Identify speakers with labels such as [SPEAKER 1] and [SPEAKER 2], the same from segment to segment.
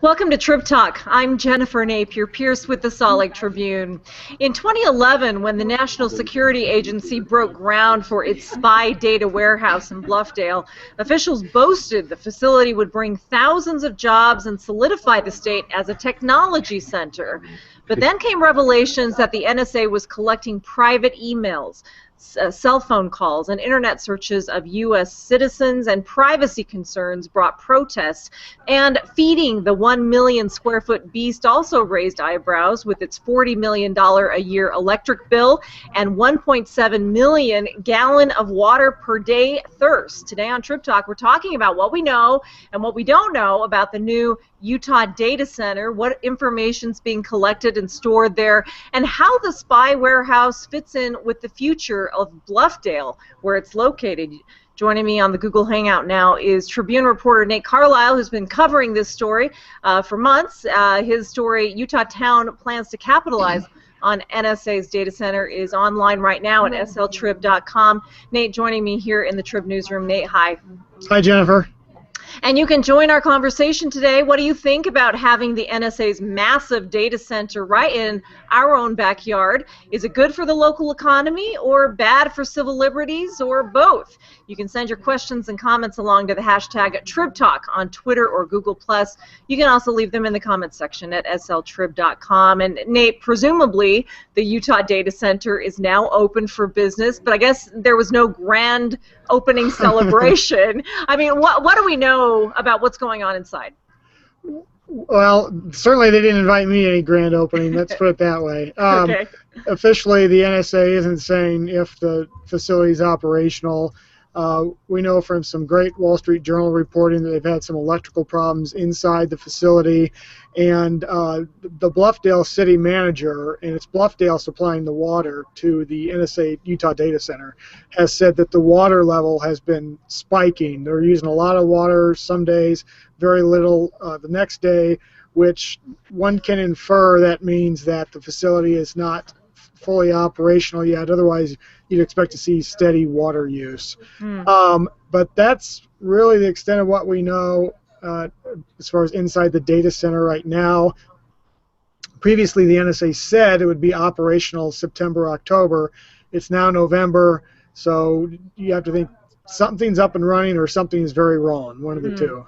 [SPEAKER 1] Welcome to Trib Talk. I'm Jennifer Napier-Pearce with the Salt Lake Tribune. In 2011, when the National Security Agency broke ground for its spy data warehouse in Bluffdale, officials boasted the facility would bring thousands of jobs and solidify the state as a technology center. But then came revelations that the NSA was collecting private emails, cell phone calls, and internet searches of U.S. citizens, and privacy concerns brought protests. And feeding the 1 million square foot beast also raised eyebrows with its $40 million a year electric bill and 1.7 million gallon of water per day thirst. Today on Trib Talk, we're talking about what we know and what we don't know about the new Utah data center, what information's being collected and stored there, and how the spy warehouse fits in with the future of Bluffdale, where it's located. Joining me on the Google Hangout now is Tribune reporter Nate Carlisle, who's been covering this story for months. His story, Utah Town Plans to Capitalize on NSA's data center, is online right now at sltrib.com. Nate joining me here in the Trib newsroom. Nate, hi.
[SPEAKER 2] Hi, Jennifer.
[SPEAKER 1] And you can join our conversation today. What do you think about having the NSA's massive data center right in our own backyard? Is it good for the local economy or bad for civil liberties, or both? You can send your questions and comments along to the hashtag TribTalk on Twitter or Google+. You can also leave them in the comments section at sltrib.com. And Nate, presumably the Utah data center is now open for business, but I guess there was no grand opening celebration. I mean, what do we know about what's going on inside?
[SPEAKER 2] Well, certainly they didn't invite me to any grand opening, let's put it that way.
[SPEAKER 1] Okay.
[SPEAKER 2] Officially, the NSA isn't saying if the facility is operational. We know from some great Wall Street Journal reporting that they've had some electrical problems inside the facility, and the Bluffdale city manager, and it's Bluffdale supplying the water to the NSA Utah data center, has said that the water level has been spiking. They're using a lot of water some days, very little the next day, which one can infer that means that the facility is not fully operational yet. Otherwise, you'd expect to see steady water use. But that's really the extent of what we know as far as inside the data center right now. Previously, the NSA said it would be operational September, October. It's now November, so you have to think something's up and running or something is very wrong, one of the two.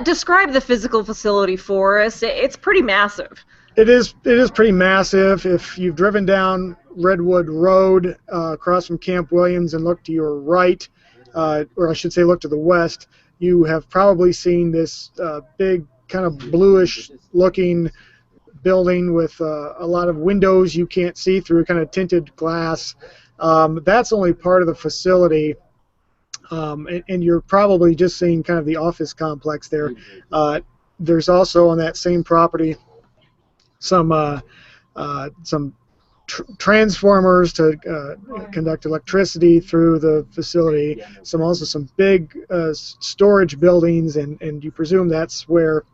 [SPEAKER 1] Describe the physical facility for us. It's pretty massive.
[SPEAKER 2] It is pretty massive. If you've driven down Redwood Road across from Camp Williams and look to your right, or I should say look to the west, you have probably seen this big kind of bluish looking building with a lot of windows you can't see through, kind of tinted glass. That's only part of the facility, and you're probably just seeing kind of the office complex there. There's also on that same property some transformers to conduct electricity through the facility. Some big storage buildings, and you presume that's where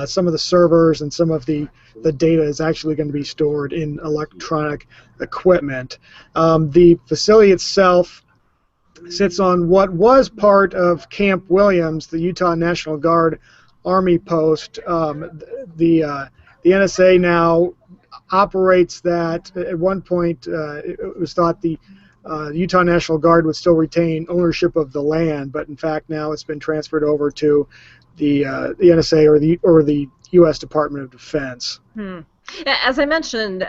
[SPEAKER 2] some of the servers and some of the data is actually going to be stored in electronic equipment. The facility itself sits on what was part of Camp Williams, the Utah National Guard Army post. The NSA now operates that. At one point, it was thought the Utah National Guard would still retain ownership of the land, but in fact now it's been transferred over to the NSA or the U.S. Department of Defense.
[SPEAKER 1] As I mentioned,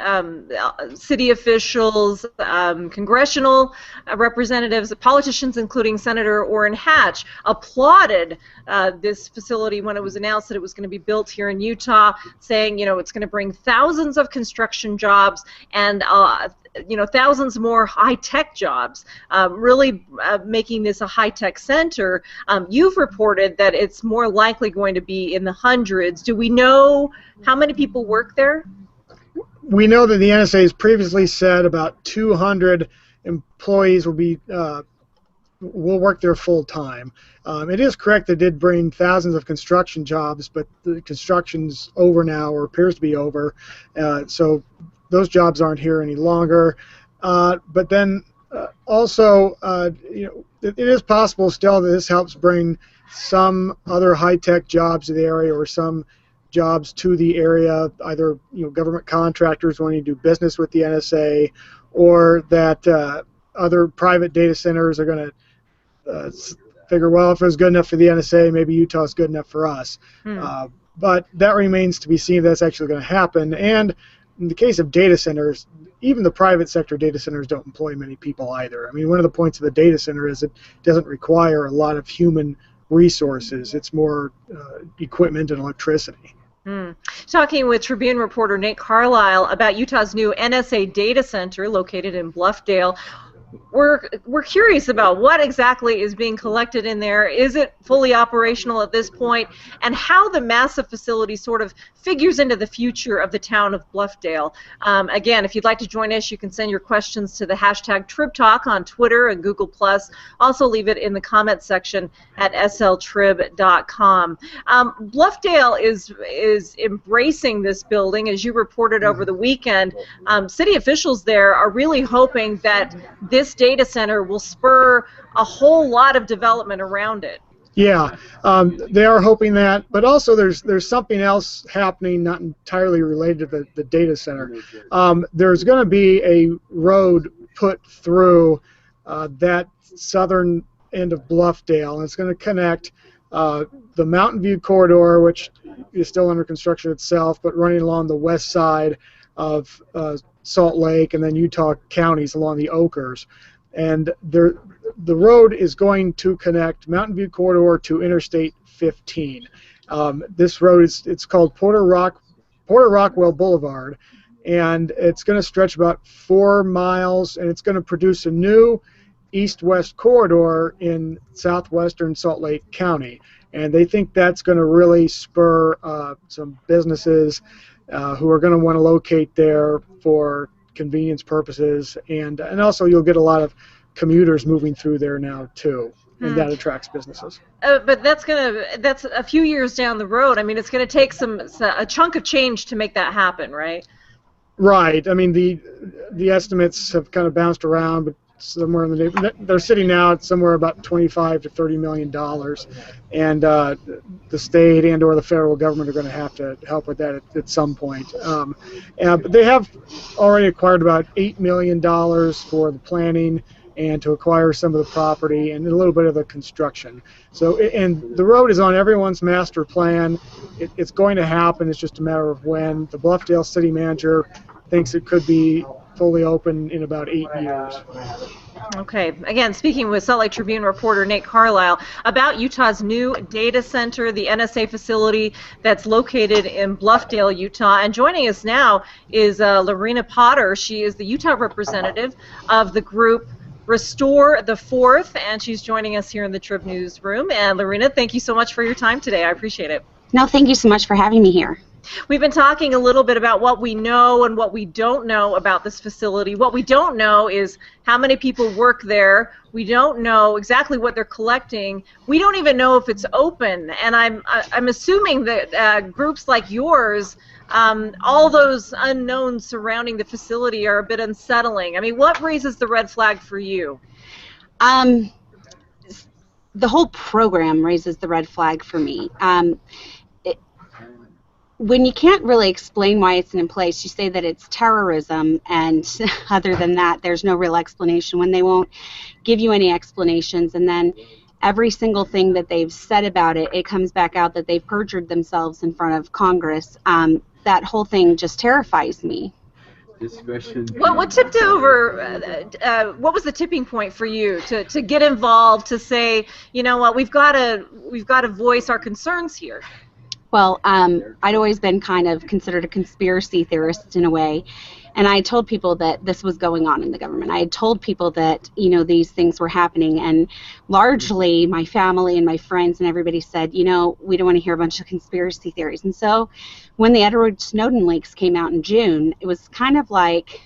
[SPEAKER 1] city officials, congressional representatives, politicians, including Senator Orrin Hatch, applauded this facility when it was announced that it was going to be built here in Utah, saying, you know, it's going to bring thousands of construction jobs and thousands more high-tech jobs, really making this a high-tech center. You've reported that it's more likely going to be in the hundreds. Do we know how many people work there?
[SPEAKER 2] We know that the NSA has previously said about 200 employees will work there full time. It is correct that it did bring thousands of construction jobs, but the construction's over now, or appears to be over, so those jobs aren't here any longer. But then also, it is possible still that this helps bring some other high-tech jobs to the area, or some jobs to the area, either government contractors wanting to do business with the NSA, or that other private data centers are going to figure, well, if it was good enough for the NSA, maybe Utah is good enough for us. But that remains to be seen if that's actually going to happen. And in the case of data centers, even the private sector data centers don't employ many people either. I mean, one of the points of the data center is it doesn't require a lot of human resources. It's more equipment and electricity.
[SPEAKER 1] Talking with Tribune reporter Nate Carlisle about Utah's new NSA data center located in Bluffdale. We're curious about what exactly is being collected in there. Is it fully operational at this point? And how the massive facility sort of figures into the future of the town of Bluffdale. Again, if you'd like to join us, you can send your questions to the hashtag Trib Talk on Twitter and Google+. Also leave it in the comment section at sltrib.com. Bluffdale is embracing this building, as you reported over the weekend. City officials there are really hoping that this data center will spur a whole lot of development around it.
[SPEAKER 2] Yeah, they are hoping that, but also there's something else happening not entirely related to the data center. There's going to be a road put through that southern end of Bluffdale, and it's going to connect the Mountain View corridor, which is still under construction itself, but running along the west side of Salt Lake and then Utah counties along the Oakers. And the road is going to connect Mountain View corridor to Interstate 15. This road it's called Porter Rockwell Boulevard, and it's going to stretch about 4 miles, and it's going to produce a new east-west corridor in southwestern Salt Lake County. And they think that's going to really spur some businesses who are going to want to locate there for convenience purposes, and also you'll get a lot of commuters moving through there now too, and that attracts businesses.
[SPEAKER 1] But that's a few years down the road. I mean, it's going to take a chunk of change to make that happen, right?
[SPEAKER 2] Right. I mean, the estimates have kind of bounced around, but somewhere in the neighborhood, they're sitting now at somewhere about $25 to $30 million, and the state and or the federal government are going to have to help with that at some point. But they have already acquired about $8 million for the planning and to acquire some of the property and a little bit of the construction. So, and the road is on everyone's master plan. It's going to happen. It's just a matter of when. The Bluffdale city manager thinks it could be fully open in about 8 years.
[SPEAKER 1] Okay. Again, speaking with Salt Lake Tribune reporter Nate Carlisle about Utah's new data center, the NSA facility that's located in Bluffdale, Utah. And joining us now is Lorina Potter. She is the Utah representative of the group Restore the Fourth, and she's joining us here in the Trib Newsroom. And Lorina, thank you so much for your time today. I appreciate it.
[SPEAKER 3] No, thank you so much for having me here.
[SPEAKER 1] We've been talking a little bit about what we know and what we don't know about this facility. What we don't know is how many people work there. We don't know exactly what they're collecting. We don't even know if it's open. And I'm assuming that groups like yours, all those unknowns surrounding the facility are a bit unsettling. I mean, what raises the red flag for you?
[SPEAKER 3] The whole program raises the red flag for me. When you can't really explain why it's in place, you say that it's terrorism, and other than that, there's no real explanation. When they won't give you any explanations, and then every single thing that they've said about it, it comes back out that they've perjured themselves in front of Congress. That whole thing just terrifies me.
[SPEAKER 1] What tipped over? What was the tipping point for you to get involved? To say, you know what, we've got to voice our concerns here.
[SPEAKER 3] Well, I'd always been kind of considered a conspiracy theorist in a way, and I told people that this was going on in the government. I had told people that, you know, these things were happening, and largely my family and my friends and everybody said, you know, we don't want to hear a bunch of conspiracy theories. And so when the Edward Snowden leaks came out in June, it was kind of like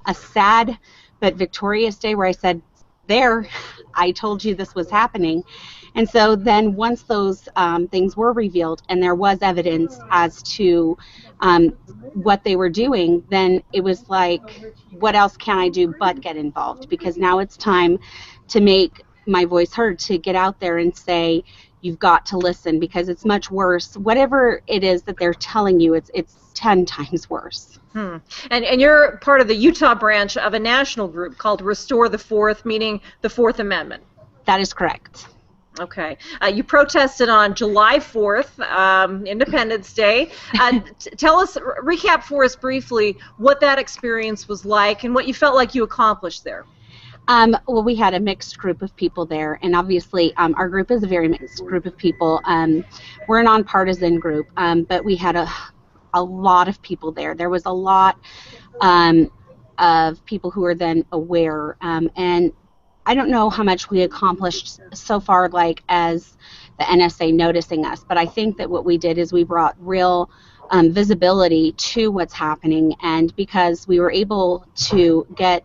[SPEAKER 3] a sad but victorious day where I said, there, I told you this was happening. And so then once those things were revealed and there was evidence as to what they were doing, then it was like, what else can I do but get involved? Because now it's time to make my voice heard to get out there and say, you've got to listen, because it's much worse. Whatever it is that they're telling you, it's 10 times worse.
[SPEAKER 1] And you're part of the Utah branch of a national group called Restore the Fourth, meaning the Fourth Amendment.
[SPEAKER 3] That is correct.
[SPEAKER 1] Okay. You protested on July 4th, Independence Day. Recap for us briefly what that experience was like and what you felt like you accomplished there.
[SPEAKER 3] Well, we had a mixed group of people there, and obviously our group is a very mixed group of people. We're a nonpartisan group, but we had a lot of people there. There was a lot of people who were then aware, and I don't know how much we accomplished so far, like as the NSA noticing us, but I think that what we did is we brought real visibility to what's happening, and because we were able to get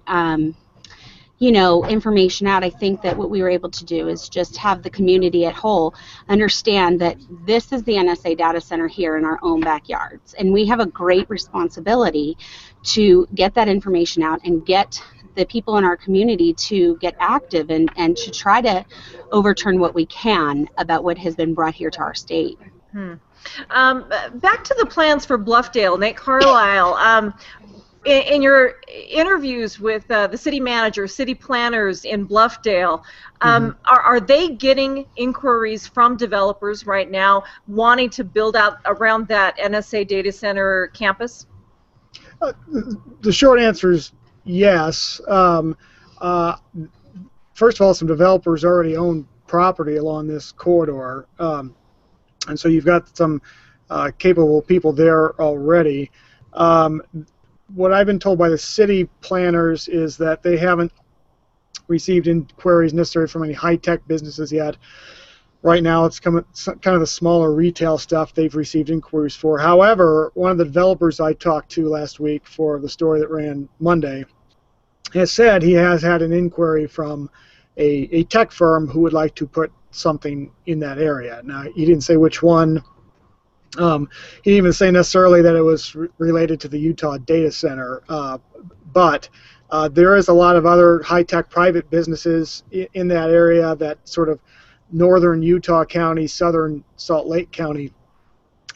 [SPEAKER 3] information out, I think that what we were able to do is just have the community at whole understand that this is the NSA data center here in our own backyards, and we have a great responsibility to get that information out and get the people in our community to get active and to try to overturn what we can about what has been brought here to our state.
[SPEAKER 1] Back to the plans for Bluffdale, Nate Carlisle. In your interviews with the city manager, city planners in Bluffdale, are they getting inquiries from developers right now wanting to build out around that NSA data center campus?
[SPEAKER 2] The short answer is yes. First of all, some developers already own property along this corridor, and so you've got some capable people there already. What I've been told by the city planners is that they haven't received inquiries necessary from any high-tech businesses yet. Right now, it's kind of the smaller retail stuff they've received inquiries for. However, one of the developers I talked to last week for the story that ran Monday has said he has had an inquiry from a tech firm who would like to put something in that area. Now, he didn't say which one. He didn't even say necessarily that it was related to the Utah data center, but there is a lot of other high-tech private businesses in that area, that sort of northern Utah County, southern Salt Lake County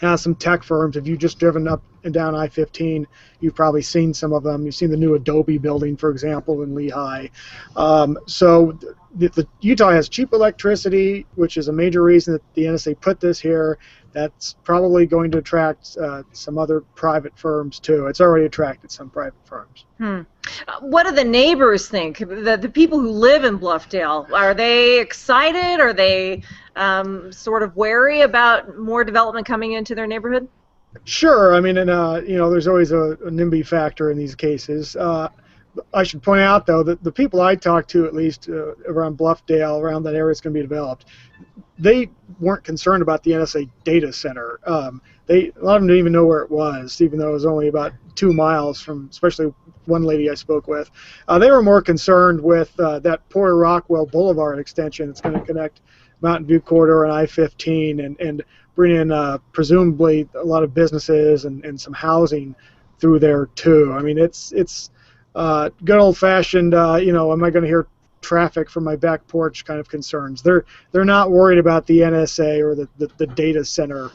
[SPEAKER 2] has some tech firms. If you've just driven up and down I-15, you've probably seen some of them. You've seen the new Adobe building, for example, in Lehigh. So the Utah has cheap electricity, which is a major reason that the NSA put this here. That's probably going to attract some other private firms, too. It's already attracted some private firms.
[SPEAKER 1] What do the neighbors think? The people who live in Bluffdale, are they excited? Are they sort of wary about more development coming into their neighborhood?
[SPEAKER 2] Sure. I mean, and there's always a NIMBY factor in these cases. I should point out, though, that the people I talked to, at least around Bluffdale, around that area that's going to be developed, they weren't concerned about the NSA data center. A lot of them didn't even know where it was, even though it was only about 2 miles from, especially one lady I spoke with. They were more concerned with that Porter Rockwell Boulevard extension that's going to connect Mountain View Corridor and I-15 and bring in presumably a lot of businesses and some housing through there too. I mean, it's good old-fashioned, am I going to hear traffic from my back porch kind of concerns. They're not worried about the NSA or the data center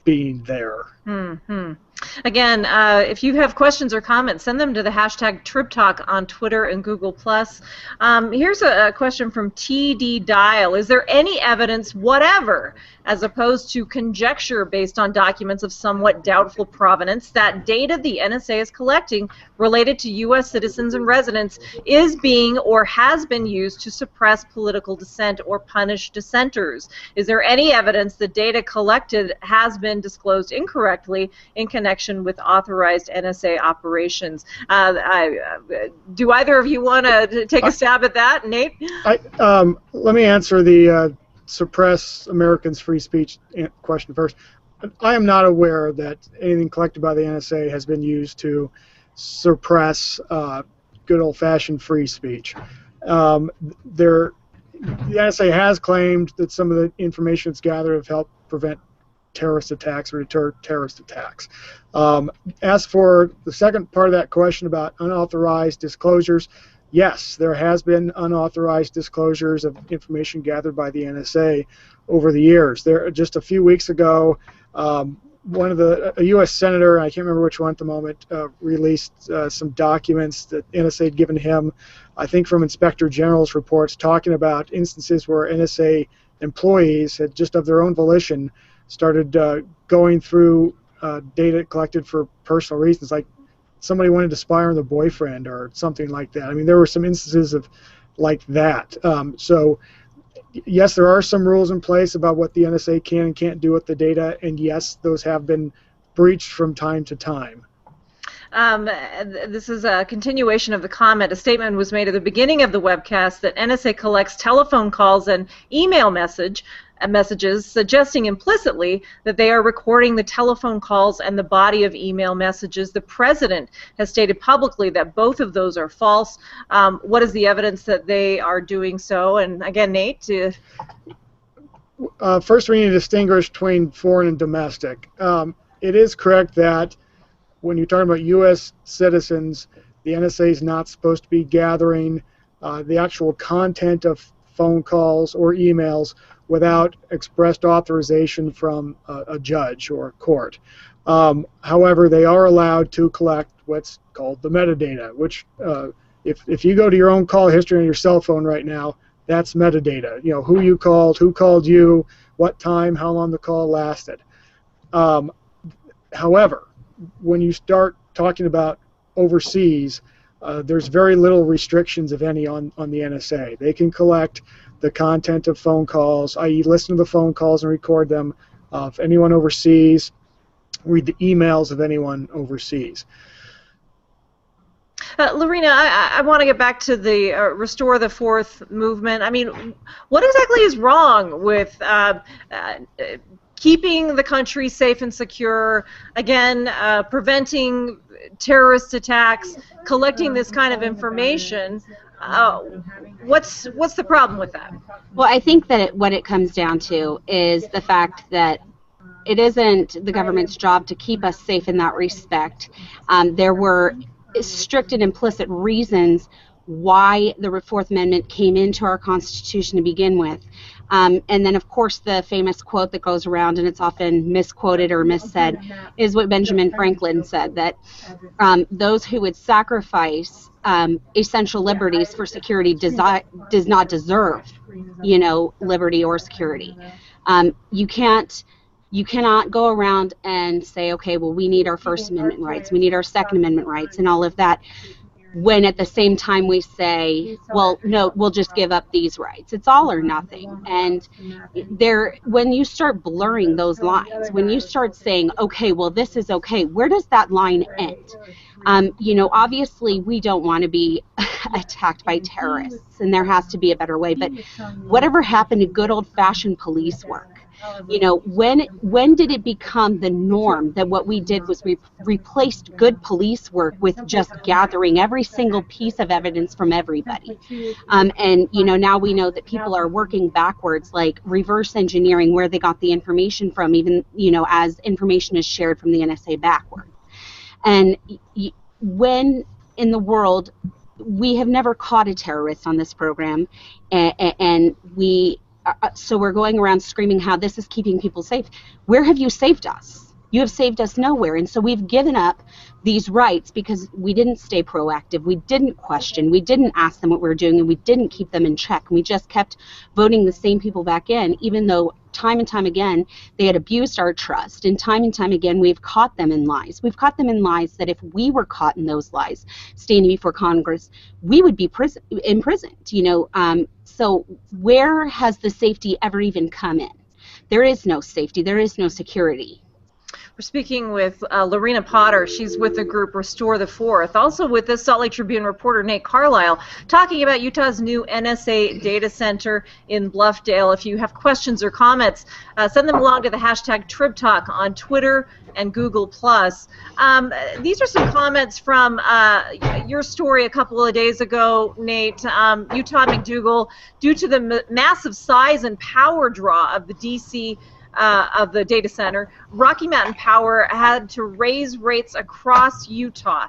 [SPEAKER 2] being there.
[SPEAKER 1] Again, if you have questions or comments, send them to the hashtag Trib Talk on Twitter and Google+. Here's a question from TD Dial. Is there any evidence whatever, as opposed to conjecture based on documents of somewhat doubtful provenance, that data the NSA is collecting related to U.S. citizens and residents is being or has been used to suppress political dissent or punish dissenters? Is there any evidence that data collected has been disclosed incorrectly in connection with authorized NSA operations? Do either of you want to take a stab at that, Nate?
[SPEAKER 2] Let me answer the suppress Americans' free speech question first. I am not aware that anything collected by the NSA has been used to suppress good old-fashioned free speech. The NSA has claimed that some of the information it's gathered have helped prevent terrorist attacks or deter terrorist attacks. As for the second part of that question about unauthorized disclosures, yes, there has been unauthorized disclosures of information gathered by the NSA over the years. Just a few weeks ago, a U.S. senator, I can't remember which one at the moment, released some documents that NSA had given him, I think from Inspector General's reports, talking about instances where NSA employees had, just of their own volition, started going through data collected for personal reasons, like somebody wanted to spy on their boyfriend or something like that. I mean, there were some instances of like that. So yes, there are some rules in place about what the NSA can and can't do with the data, and yes, those have been breached from time to time.
[SPEAKER 1] This is a continuation of the comment. A statement was made at the beginning of the webcast that NSA collects telephone calls and email messages, suggesting implicitly that they are recording the telephone calls and the body of email messages. The president has stated publicly that both of those are false. What is the evidence that they are doing so? And again, Nate,
[SPEAKER 2] first we need to distinguish between foreign and domestic. It is correct that when you're talking about U.S. citizens, the NSA is not supposed to be gathering the actual content of phone calls or emails without expressed authorization from a judge or a court. However, they are allowed to collect what's called the metadata, which if you go to your own call history on your cell phone right now, that's metadata. You know, who you called, who called you, what time, how long the call lasted. However, when you start talking about overseas, there's very little restrictions, if any, on the NSA. They can collect the content of phone calls, i.e. listen to the phone calls and record them of anyone overseas, read the emails of anyone overseas.
[SPEAKER 1] Lorina, I want to get back to the Restore the Fourth movement. I mean, what exactly is wrong with keeping the country safe and secure, again, preventing terrorist attacks, collecting this kind of information? What's the problem with that?
[SPEAKER 3] Well, I think that what it comes down to is the fact that it isn't the government's job to keep us safe in that respect. There were strict and implicit reasons why the Fourth Amendment came into our Constitution to begin with. And then, of course, the famous quote that goes around, and it's often misquoted or missaid, is what Benjamin Franklin said, that those who would sacrifice essential liberties for security does not deserve, liberty or security. You cannot go around and say, okay, well, we need our First Amendment rights, we need our Second Amendment rights, and all of that, when at the same time we say, well, no, we'll just give up these rights. It's all or nothing. And when you start blurring those lines, when you start saying, okay, well, this is okay, where does that line end? Obviously we don't want to be attacked by terrorists, and there has to be a better way, but whatever happened to good old-fashioned police work? When did it become the norm that what we did was we replaced good police work with just gathering every single piece of evidence from everybody? And now we know that people are working backwards, like reverse engineering where they got the information from, even as information is shared from the NSA backward. And when in the world we have never caught a terrorist on this program, and so we're going around screaming how this is keeping people safe. Where have you saved us? You have saved us nowhere. And so we've given up these rights because we didn't stay proactive. We didn't question. We didn't ask them what we were doing, and we didn't keep them in check. And we just kept voting the same people back in, even though time and time again they had abused our trust. And time again we've caught them in lies. We've caught them in lies that if we were caught in those lies, standing before Congress, we would be imprisoned. So where has the safety ever even come in? There is no safety. There is no security.
[SPEAKER 1] We're speaking with Lorina Potter. She's with the group Restore the Fourth. Also with us, Salt Lake Tribune reporter Nate Carlisle, talking about Utah's new NSA data center in Bluffdale. If you have questions or comments, send them along to the hashtag Trib Talk on Twitter and Google+. These are some comments from your story a couple of days ago, Nate. Utah McDougal, due to the massive size and power draw of the DC of the data center, Rocky Mountain Power had to raise rates across Utah.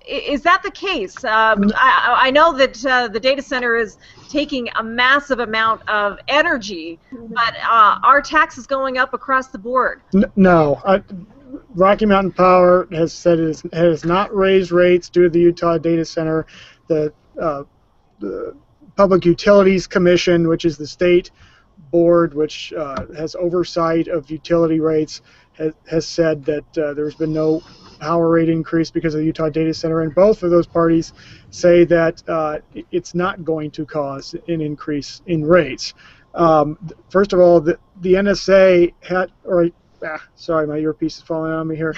[SPEAKER 1] Is that the case? I know that the data center is taking a massive amount of energy, but are taxes going up across the board?
[SPEAKER 2] No. Rocky Mountain Power has said it has not raised rates due to the Utah data center. The Public Utilities Commission, which is the state board which has oversight of utility rates, has said that there's been no power rate increase because of the Utah data center, and both of those parties say that it's not going to cause an increase in rates. First of all, the NSA had, sorry, my earpiece is falling on me here.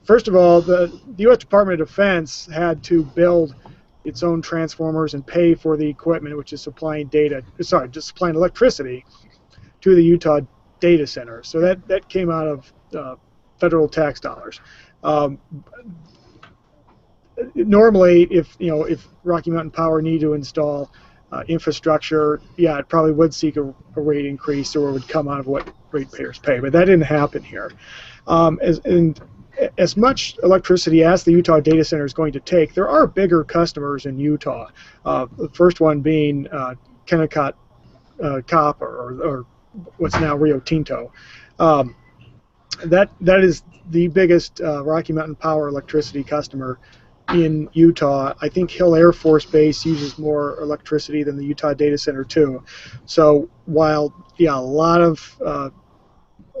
[SPEAKER 2] First of all, the U.S. Department of Defense had to build its own transformers and pay for the equipment, which is supplying supplying electricity to the Utah data center. So that came out of federal tax dollars. Normally, if Rocky Mountain Power needed to install infrastructure, yeah, it probably would seek a rate increase, or it would come out of what ratepayers pay. But that didn't happen here. As much electricity as the Utah data center is going to take, there are bigger customers in Utah. The first one being Kennecott Copper, or what's now Rio Tinto. That is the biggest Rocky Mountain Power electricity customer in Utah. I think Hill Air Force Base uses more electricity than the Utah data center too. So while a lot of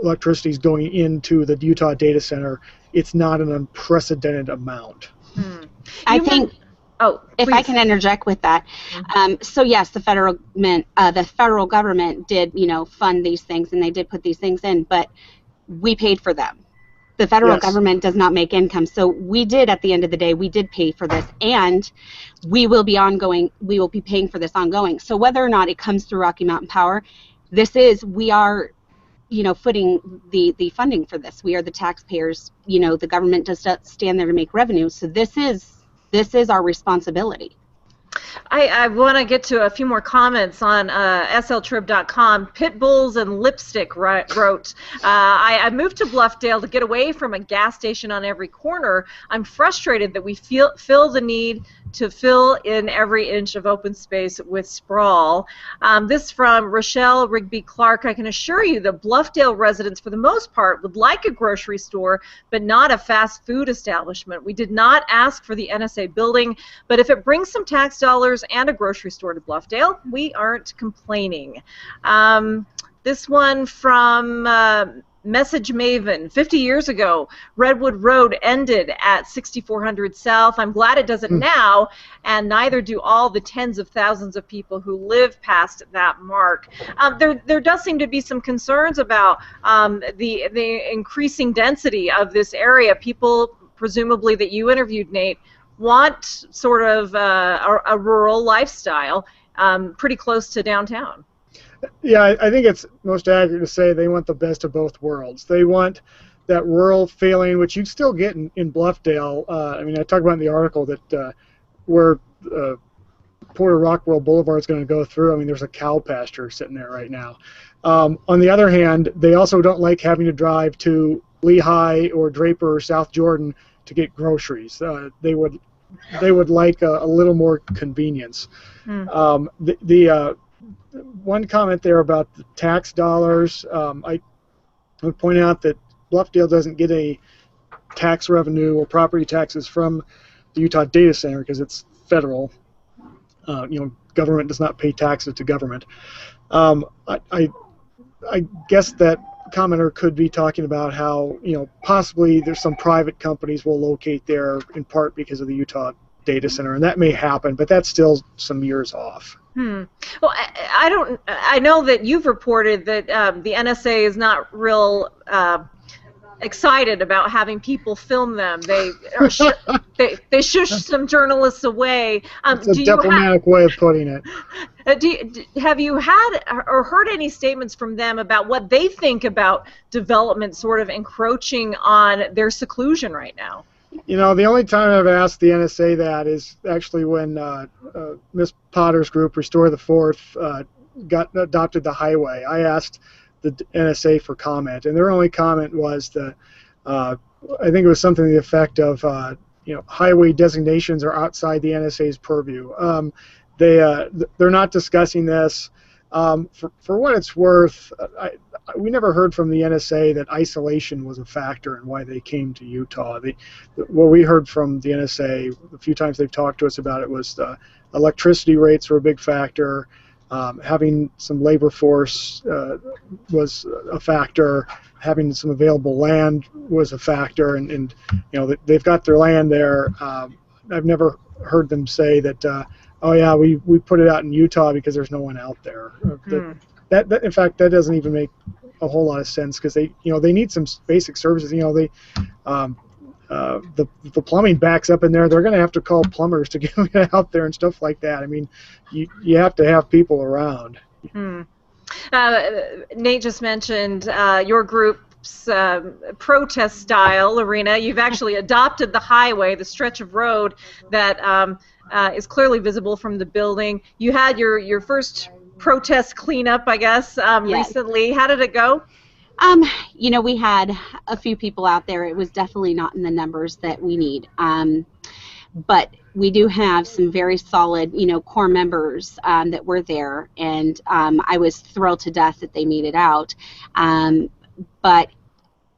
[SPEAKER 2] electricity is going into the Utah data center, it's not an unprecedented amount.
[SPEAKER 3] I think. If I can interject with that, so yes, the federal government did, fund these things, and they did put these things in, but we paid for them. The federal government does not make income, so we did, at the end of the day, we did pay for this, and we will be paying for this ongoing. So whether or not it comes through Rocky Mountain Power, we are footing the funding for this. We are the taxpayers. The government does not stand there to make revenue, so this is our responsibility.
[SPEAKER 1] I want to get to a few more comments on sltrib.com. Pit Bulls and Lipstick wrote, I moved to Bluffdale to get away from a gas station on every corner. I'm frustrated that we feel the need to fill in every inch of open space with sprawl. This from Rochelle Rigby Clark. I can assure you that Bluffdale residents, for the most part, would like a grocery store, but not a fast food establishment. We did not ask for the NSA building, but if it brings some tax dollars and a grocery store to Bluffdale, we aren't complaining. This one from Message Maven. 50 years ago, Redwood Road ended at 6400 South. I'm glad it doesn't now, and neither do all the tens of thousands of people who live past that mark. There does seem to be some concerns about the increasing density of this area. People, presumably that you interviewed, Nate, want sort of a rural lifestyle pretty close to downtown.
[SPEAKER 2] Yeah, I think it's most accurate to say they want the best of both worlds. They want that rural feeling, which you still get in Bluffdale. I talk about in the article that where Porter Rockwell Boulevard is going to go through. There's a cow pasture sitting there right now. On the other hand, they also don't like having to drive to Lehigh or Draper or South Jordan to get groceries. They would like a little more convenience. One comment there about the tax dollars, I would point out that Bluffdale doesn't get any tax revenue or property taxes from the Utah data center because it's federal. Government does not pay taxes to government. I guess that commenter could be talking about how possibly there's some private companies will locate there in part because of the Utah data center, and that may happen, but that's still some years off.
[SPEAKER 1] Well, I know that you've reported that the NSA is not real excited about having people film them. They shush some journalists away.
[SPEAKER 2] It's a diplomatic way of putting it.
[SPEAKER 1] Have you had or heard any statements from them about what they think about development sort of encroaching on their seclusion right now?
[SPEAKER 2] The only time I've asked the NSA that is actually when Miss Potter's group, Restore the Fourth, adopted the highway. I asked the NSA for comment, and their only comment was I think it was something to the effect of highway designations are outside the NSA's purview. They're not discussing this. For what it's worth, we never heard from the NSA that isolation was a factor in why they came to Utah. What we heard from the NSA the few times they've talked to us about it was the electricity rates were a big factor. Having some labor force was a factor. Having some available land was a factor, and they've got their land there. I've never heard them say that. Oh yeah, we put it out in Utah because there's no one out there. That in fact, that doesn't even make a whole lot of sense, because they need some basic services. The plumbing backs up in there. They're going to have to call plumbers to get out there and stuff like that. I mean, you have to have people around.
[SPEAKER 1] Nate just mentioned your group's protest style, Lorina. You've actually adopted the highway, the stretch of road that is clearly visible from the building. You had your first protest cleanup, I guess,
[SPEAKER 3] Yes.
[SPEAKER 1] recently. How did it go?
[SPEAKER 3] We had a few people out there. It was definitely not in the numbers that we need. But we do have some very solid, core members that were there, and I was thrilled to death that they made it out. But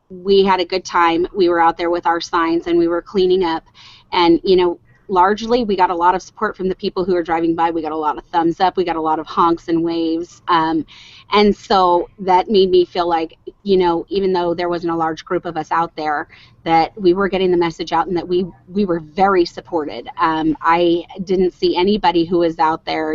[SPEAKER 3] we had a good time. We were out there with our signs, and we were cleaning up, and largely we got a lot of support from the people who were driving by. We got a lot of thumbs up. We got a lot of honks and waves. And so that made me feel like, even though there wasn't a large group of us out there, that we were getting the message out, and that we were very supported. I didn't see anybody who was out there,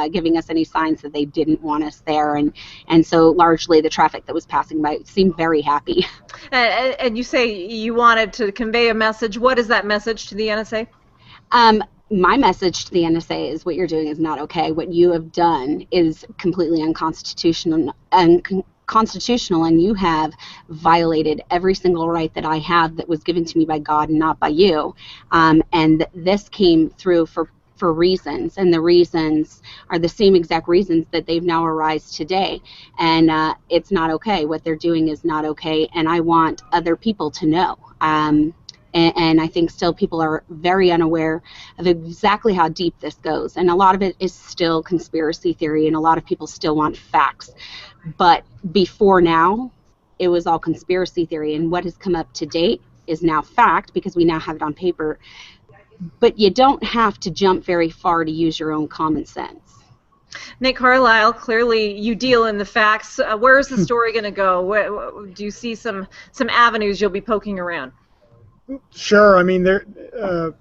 [SPEAKER 3] giving us any signs that they didn't want us there. And so largely the traffic that was passing by seemed very happy.
[SPEAKER 1] And you say you wanted to convey a message. What is that message to the NSA?
[SPEAKER 3] My message to the NSA is what you're doing is not okay. What you have done is completely unconstitutional, and you have violated every single right that I have that was given to me by God and not by you. And this came through for reasons, and the reasons are the same exact reasons that they've now arisen today. And it's not okay. What they're doing is not okay, and I want other people to know. And I think still people are very unaware of exactly how deep this goes. And a lot of it is still conspiracy theory, and a lot of people still want facts. But before now, it was all conspiracy theory. And what has come up to date is now fact, because we now have it on paper. But you don't have to jump very far to use your own common sense.
[SPEAKER 1] Nate Carlisle, clearly you deal in the facts. Where is the story going to go? Do you see some avenues you'll be poking around?
[SPEAKER 2] Sure. I mean, of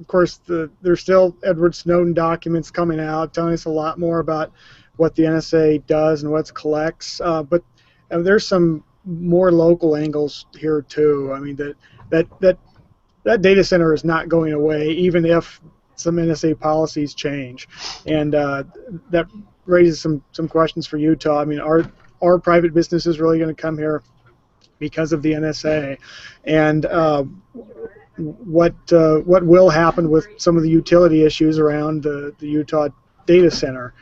[SPEAKER 2] course, there's still Edward Snowden documents coming out telling us a lot more about what the NSA does and what it collects. But there's some more local angles here too. I mean, that data center is not going away, even if some NSA policies change, and that raises some questions for Utah. I mean, are private businesses really going to come here because of the NSA, and what will happen with some of the utility issues around the Utah data center?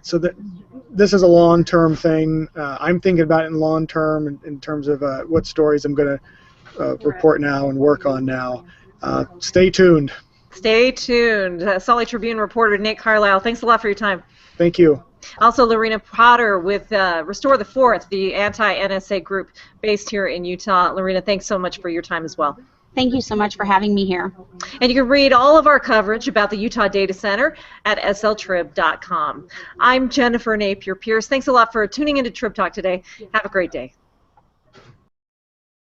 [SPEAKER 2] So that this is a long-term thing. I'm thinking about it in long-term in terms of what stories I'm going to report now and work on now. Stay tuned.
[SPEAKER 1] Stay tuned. Salt Lake Tribune reporter Nate Carlisle, thanks a lot for your time.
[SPEAKER 2] Thank you.
[SPEAKER 1] Also, Lorina Potter with Restore the Fourth, the anti-NSA group based here in Utah. Lorina, thanks so much for your time as well.
[SPEAKER 3] Thank you so much for having me here.
[SPEAKER 1] And you can read all of our coverage about the Utah Data Center at sltrib.com. I'm Jennifer Napier-Pearce. Thanks a lot for tuning into Trib Talk today. Have a great day.